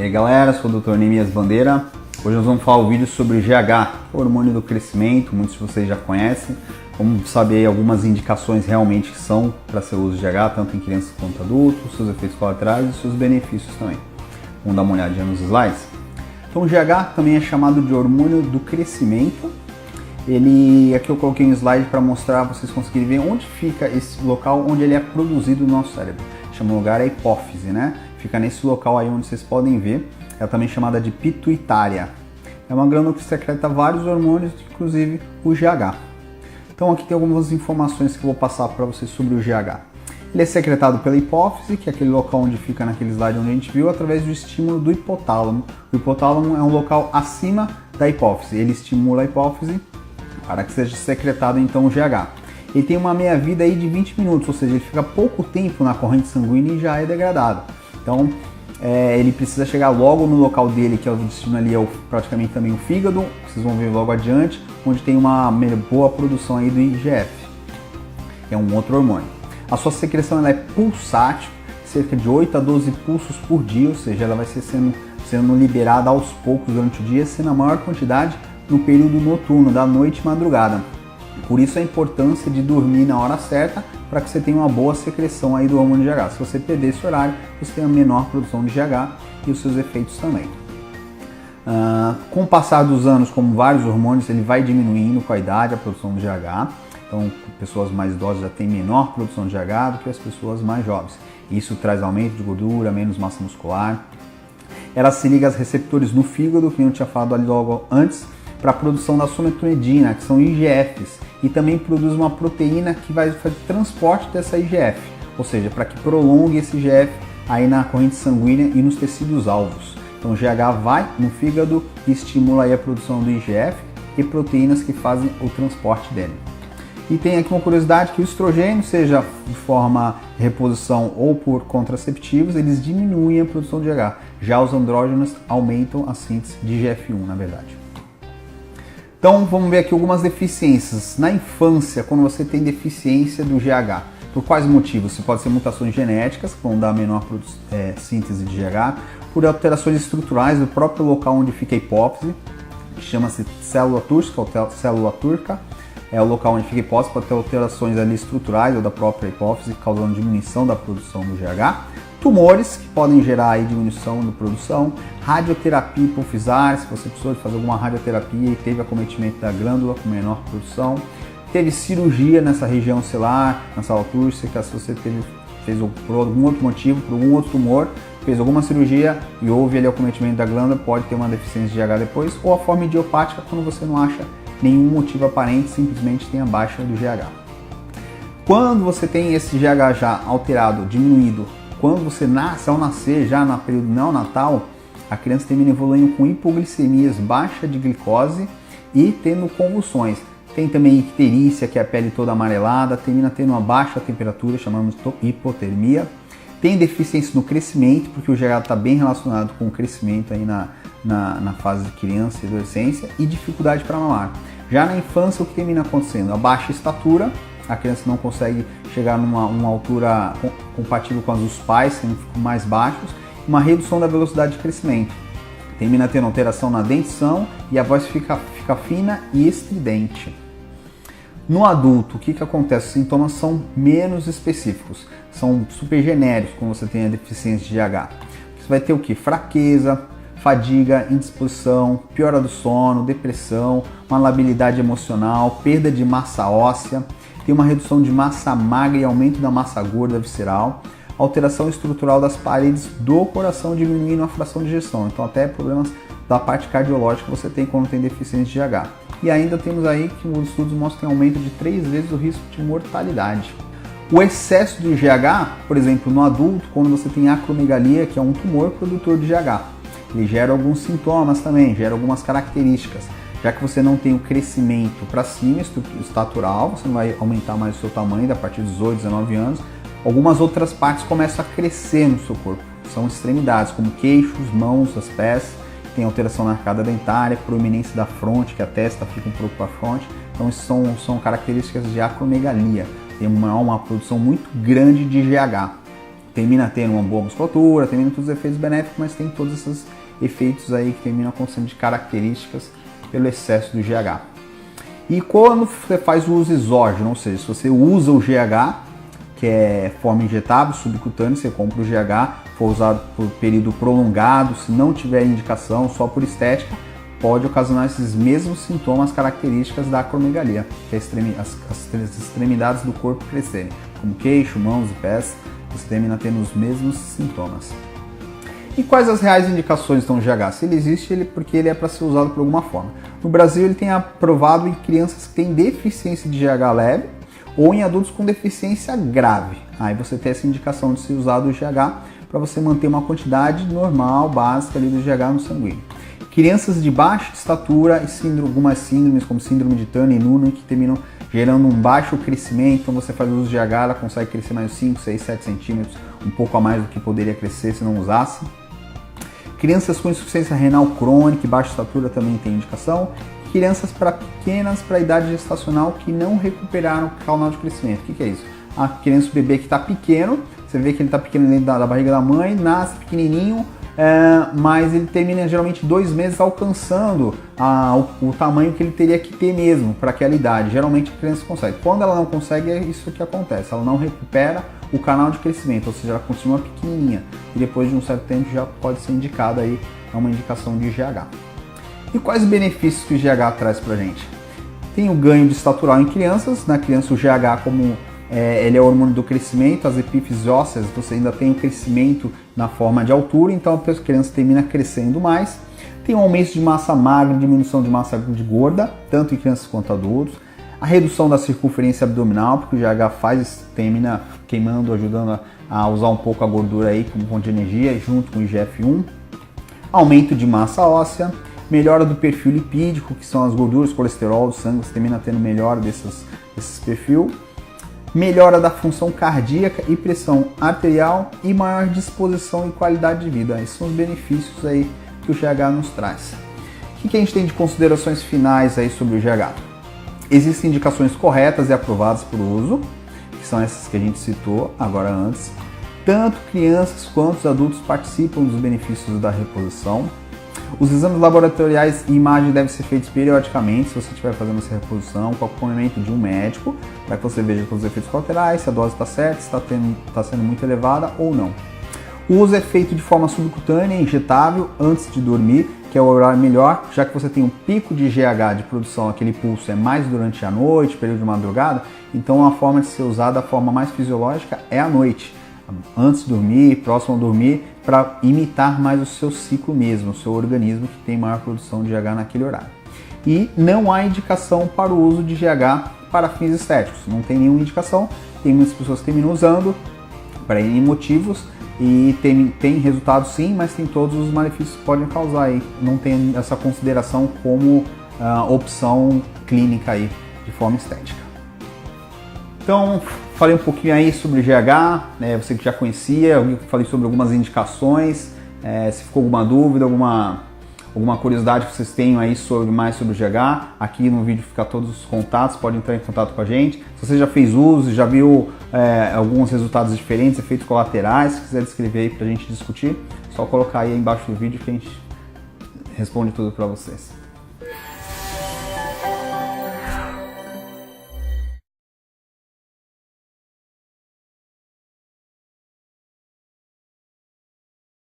E aí galera, sou o Dr. Neemias Bandeira. Hoje nós vamos falar um vídeo sobre GH, hormônio do crescimento, muitos de vocês já conhecem. Vamos saber algumas indicações realmente que são para seu uso de GH, tanto em crianças quanto adultos, seus efeitos colaterais e seus benefícios também. Vamos dar uma olhadinha nos slides? Então o GH também é chamado de hormônio do crescimento. Aqui eu coloquei um slide para mostrar, vocês conseguirem ver onde fica esse local onde ele é produzido no nosso cérebro. Chama o lugar a hipófise, né? Fica nesse local aí onde vocês podem ver. É também chamada de pituitária. É uma glândula que secreta vários hormônios, inclusive o GH. Então aqui tem algumas informações que eu vou passar para vocês sobre o GH. Ele é secretado pela hipófise, que é aquele local onde fica naquele slide onde a gente viu, através do estímulo do hipotálamo. O hipotálamo é um local acima da hipófise. Ele estimula a hipófise para que seja secretado então o GH. Ele tem uma meia-vida aí de 20 minutos, ou seja, ele fica pouco tempo na corrente sanguínea e já é degradado. Então, ele precisa chegar logo no local dele, que é o destino ali, praticamente também o fígado, vocês vão ver logo adiante, onde tem uma boa produção aí do IGF, que é um outro hormônio. A sua secreção ela é pulsátil, cerca de 8 a 12 pulsos por dia, ou seja, ela vai ser sendo liberada aos poucos durante o dia, sendo a maior quantidade no período noturno, da noite e madrugada. Por isso a importância de dormir na hora certa, para que você tenha uma boa secreção aí do hormônio de GH. Se você perder esse horário, você tem a menor produção de GH e os seus efeitos também. Com o passar dos anos, como vários hormônios, ele vai diminuindo com a idade a produção de GH. Então, pessoas mais idosas já têm menor produção de GH do que as pessoas mais jovens. Isso traz aumento de gordura, menos massa muscular. Ela se liga aos receptores no fígado, que eu tinha falado ali logo antes, para a produção da sometronidina, que são IGFs, e também produz uma proteína que vai fazer transporte dessa IGF, ou seja, para que prolongue esse IGF aí na corrente sanguínea e nos tecidos alvos. Então o GH vai no fígado e estimula aí a produção do IGF e proteínas que fazem o transporte dele. E tem aqui uma curiosidade que o estrogênio, seja de forma de reposição ou por contraceptivos, eles diminuem a produção de GH. Já os andrógenos aumentam a síntese de IGF-1, na verdade. Então vamos ver aqui algumas deficiências. Na infância, quando você tem deficiência do GH, por quais motivos? Você pode ser mutações genéticas, que vão dar menor síntese de GH, por alterações estruturais do próprio local onde fica a hipófise, que chama-se célula túrcica ou célula turca. É o local onde fica a hipófise, pode ter alterações ali estruturais ou da própria hipófise, causando diminuição da produção do GH. Tumores, que podem gerar aí diminuição da produção. Radioterapia hipofisária, se você precisou de fazer alguma radioterapia e teve acometimento da glândula com menor produção. Teve cirurgia nessa região celular, na célula túrcica, se você fez por algum outro motivo, por algum outro tumor, fez alguma cirurgia e houve ali acometimento da glândula, pode ter uma deficiência de GH depois, ou a forma idiopática, quando você não acha nenhum motivo aparente, simplesmente tem a baixa do GH. Quando você tem esse GH já alterado, diminuído, quando você nasce, ao nascer, já no período neonatal, a criança termina evoluindo com hipoglicemias, baixa de glicose e tendo convulsões. Tem também icterícia, que é a pele toda amarelada, termina tendo uma baixa temperatura, chamamos de hipotermia. Tem deficiência no crescimento, porque o GH está bem relacionado com o crescimento aí na fase de criança e adolescência, e dificuldade para mamar. Já na infância, o que termina acontecendo? A baixa estatura, a criança não consegue chegar numa altura compatível com as dos pais, sendo mais baixos, uma redução da velocidade de crescimento. Termina tendo alteração na dentição e a voz fica fina e estridente. No adulto, o que acontece? Os sintomas são menos específicos, são super genéricos quando você tem a deficiência de GH. Você vai ter o que? Fraqueza, fadiga, indisposição, piora do sono, depressão, uma labilidade emocional, perda de massa óssea, tem uma redução de massa magra e aumento da massa gorda visceral, alteração estrutural das paredes do coração, diminuindo a fração de ejeção. Então até problemas da parte cardiológica você tem quando tem deficiência de GH. E ainda temos aí que os estudos mostram aumento de 3 vezes o risco de mortalidade. O excesso de GH, por exemplo, no adulto, quando você tem acromegalia, que é um tumor produtor de GH, ele gera alguns sintomas também, gera algumas características. Já que você não tem o crescimento para cima, estatural, você não vai aumentar mais o seu tamanho a partir dos 18, 19 anos, algumas outras partes começam a crescer no seu corpo. São extremidades, como queixos, mãos, os pés, tem alteração na arcada dentária, proeminência da fronte, que a testa fica um pouco para frente. Então, isso são características de acromegalia. Tem uma produção muito grande de GH. termina tendo uma boa musculatura, termina todos os efeitos benéficos, mas tem todos esses efeitos aí que terminam acontecendo de características pelo excesso do GH. E quando você faz o uso exógeno, ou seja, se você usa o GH, que é forma injetável, subcutânea, você compra o GH, for usado por período prolongado, se não tiver indicação, só por estética, pode ocasionar esses mesmos sintomas características da acromegalia, que é as extremidades do corpo crescerem, como queixo, mãos e pés, você termina tendo os mesmos sintomas. E quais as reais indicações então do GH? Se ele existe, porque ele é para ser usado por alguma forma. No Brasil ele tem aprovado em crianças que têm deficiência de GH leve ou em adultos com deficiência grave. Aí você tem essa indicação de ser usado o GH para você manter uma quantidade normal, básica ali do GH no sanguíneo. Crianças de baixa estatura e algumas síndromes como síndrome de Turner e Noonan que terminam gerando um baixo crescimento, então você faz o uso de GH, ela consegue crescer mais 5, 6, 7 centímetros, um pouco a mais do que poderia crescer se não usasse. Crianças com insuficiência renal crônica e baixa estatura também tem indicação. Crianças pequenas para a idade gestacional que não recuperaram o canal de crescimento. O que é isso? A criança, o bebê que está pequeno, você vê que ele está pequeno dentro da barriga da mãe, nasce pequenininho, mas ele termina geralmente 2 meses alcançando o tamanho que ele teria que ter mesmo para aquela idade. Geralmente a criança consegue. Quando ela não consegue, é isso que acontece. Ela não recupera o canal de crescimento, ou seja, ela continua pequenininha e depois de um certo tempo já pode ser indicada aí, é uma indicação de GH. E quais benefícios que o GH traz pra gente? Tem o ganho de estatural em crianças, na criança o GH como ele é o hormônio do crescimento, as epífises ósseas, você ainda tem o crescimento na forma de altura, então a criança termina crescendo mais. Tem um aumento de massa magra, diminuição de massa de gorda, tanto em crianças quanto adultos. A redução da circunferência abdominal, porque o GH termina queimando, ajudando a usar um pouco a gordura aí como fonte de energia, junto com o IGF-1. Aumento de massa óssea, melhora do perfil lipídico, que são as gorduras, colesterol, o sangue, você termina tendo melhora desses perfil. Melhora da função cardíaca e pressão arterial e maior disposição e qualidade de vida. Esses são os benefícios aí que o GH nos traz. O que a gente tem de considerações finais aí sobre o GH? Existem indicações corretas e aprovadas para o uso, que são essas que a gente citou agora antes. Tanto crianças quanto os adultos participam dos benefícios da reposição. Os exames laboratoriais e imagem devem ser feitos periodicamente, se você estiver fazendo essa reposição, com acompanhamento de um médico, para que você veja todos os efeitos colaterais, se a dose está certa, se está sendo muito elevada ou não. O uso é feito de forma subcutânea, injetável, antes de dormir, que é o horário melhor, já que você tem um pico de GH de produção, aquele pulso é mais durante a noite, período de madrugada, então a forma de ser usada, a forma mais fisiológica é à noite, antes de dormir, próximo a dormir, para imitar mais o seu ciclo mesmo, o seu organismo que tem maior produção de GH naquele horário. E não há indicação para o uso de GH para fins estéticos, não tem nenhuma indicação, tem muitas pessoas que terminam usando para N motivos, e tem resultado sim, mas tem todos os malefícios que podem causar aí. Não tem essa consideração como opção clínica aí, de forma estética. Então, falei um pouquinho aí sobre GH, você que já conhecia, eu falei sobre algumas indicações, se ficou alguma dúvida, alguma curiosidade que vocês tenham aí mais sobre o GH, aqui no vídeo fica todos os contatos, pode entrar em contato com a gente. Se você já fez uso, já viu alguns resultados diferentes, efeitos colaterais, se quiser descrever aí pra gente discutir, só colocar aí embaixo do vídeo que a gente responde tudo para vocês.